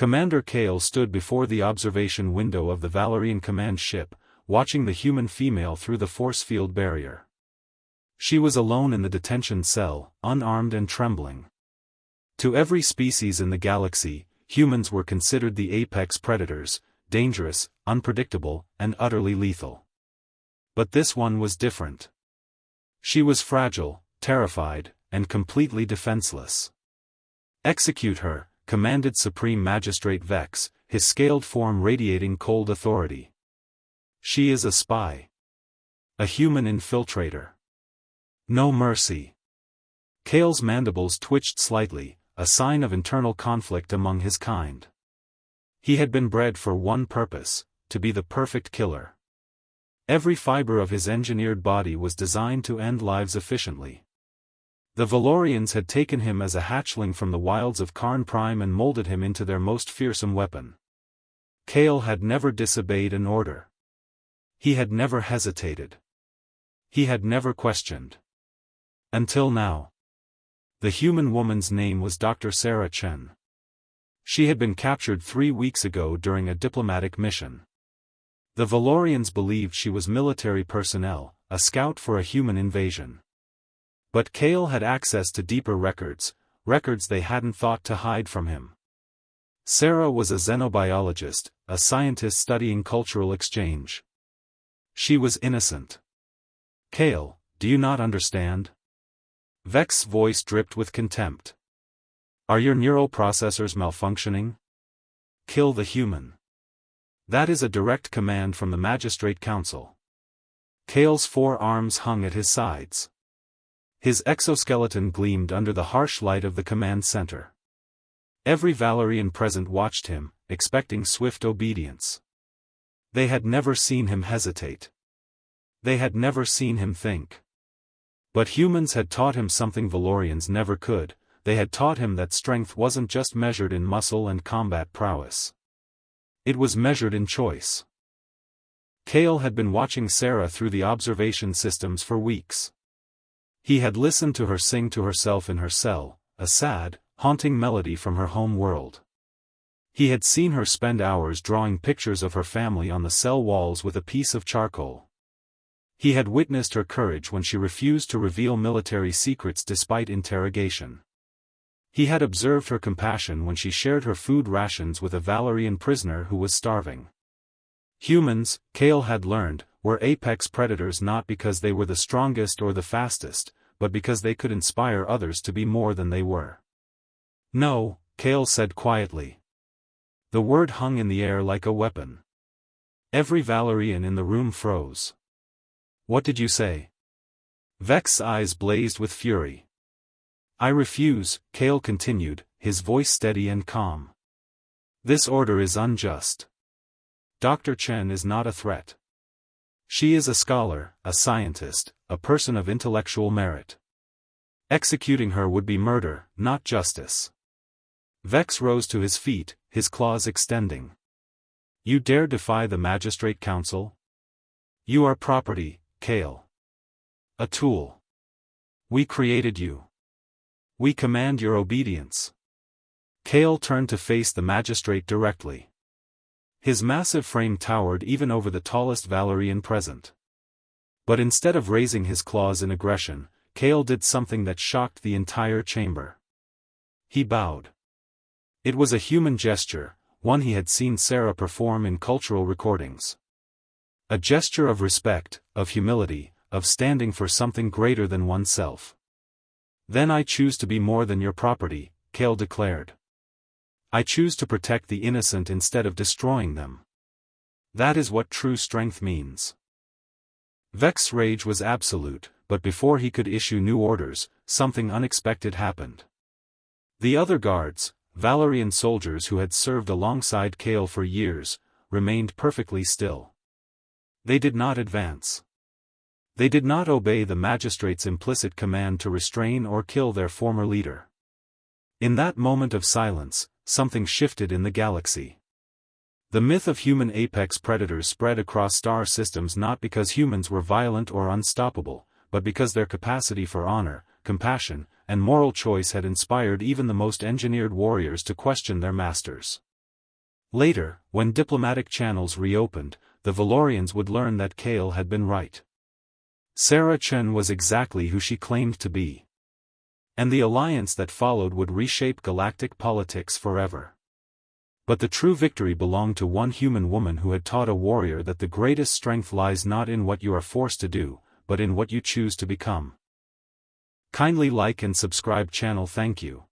Commander Kale stood before the observation window of the Valerian command ship, watching the human female through the force field barrier. She was alone in the detention cell, unarmed and trembling. To every species in the galaxy, humans were considered the apex predators, dangerous, unpredictable, and utterly lethal. But this one was different. She was fragile, terrified, and completely defenseless. "Execute her," commanded Supreme Magistrate Vex, his scaled form radiating cold authority. "She is a spy. A human infiltrator. No mercy." Kale's mandibles twitched slightly, a sign of internal conflict among his kind. He had been bred for one purpose, to be the perfect killer. Every fiber of his engineered body was designed to end lives efficiently. The Valorians had taken him as a hatchling from the wilds of Karn Prime and molded him into their most fearsome weapon. Kale had never disobeyed an order. He had never hesitated. He had never questioned. Until now. The human woman's name was Dr. Sarah Chen. She had been captured 3 weeks ago during a diplomatic mission. The Valorians believed she was military personnel, a scout for a human invasion. But Kale had access to deeper records they hadn't thought to hide from him. Sarah was a xenobiologist, a scientist studying cultural exchange. She was innocent. "Kale, do you not understand?" Vex's voice dripped with contempt. "Are your neural processors malfunctioning? Kill the human." That is a direct command from the Magistrate Council. Kale's 4 arms hung at his sides. His exoskeleton gleamed under the harsh light of the command center. Every Valerian present watched him, expecting swift obedience. They had never seen him hesitate. They had never seen him think. But humans had taught him something Valorians never could. They had taught him that strength wasn't just measured in muscle and combat prowess. It was measured in choice. Kale had been watching Sarah through the observation systems for weeks. He had listened to her sing to herself in her cell, a sad, haunting melody from her home world. He had seen her spend hours drawing pictures of her family on the cell walls with a piece of charcoal. He had witnessed her courage when she refused to reveal military secrets despite interrogation. He had observed her compassion when she shared her food rations with a Valerian prisoner who was starving. Humans, Kale had learned, were apex predators not because they were the strongest or the fastest, but because they could inspire others to be more than they were. "No," Kale said quietly. The word hung in the air like a weapon. Every Valerian in the room froze. "What did you say?" Vex's eyes blazed with fury. "I refuse," Kale continued, his voice steady and calm. "This order is unjust. Dr. Chen is not a threat. She is a scholar, a scientist, a person of intellectual merit. Executing her would be murder, not justice." Vex rose to his feet, his claws extending. "You dare defy the Magistrate Council? You are property, Kale. A tool. We created you. We command your obedience." Kale turned to face the magistrate directly. His massive frame towered even over the tallest Valerian present. But instead of raising his claws in aggression, Kale did something that shocked the entire chamber. He bowed. It was a human gesture, one he had seen Sarah perform in cultural recordings. A gesture of respect, of humility, of standing for something greater than oneself. "Then I choose to be more than your property," Kale declared. "I choose to protect the innocent instead of destroying them. That is what true strength means." Vex's rage was absolute, but before he could issue new orders, something unexpected happened. The other guards, Valerian soldiers who had served alongside Kale for years, remained perfectly still. They did not advance. They did not obey the magistrate's implicit command to restrain or kill their former leader. In that moment of silence, something shifted in the galaxy. The myth of human apex predators spread across star systems not because humans were violent or unstoppable, but because their capacity for honor, compassion, and moral choice had inspired even the most engineered warriors to question their masters. Later, when diplomatic channels reopened, the Valorians would learn that Kale had been right. Sarah Chen was exactly who she claimed to be. And the alliance that followed would reshape galactic politics forever. But the true victory belonged to one human woman who had taught a warrior that the greatest strength lies not in what you are forced to do, but in what you choose to become. Kindly like and subscribe channel. Thank you.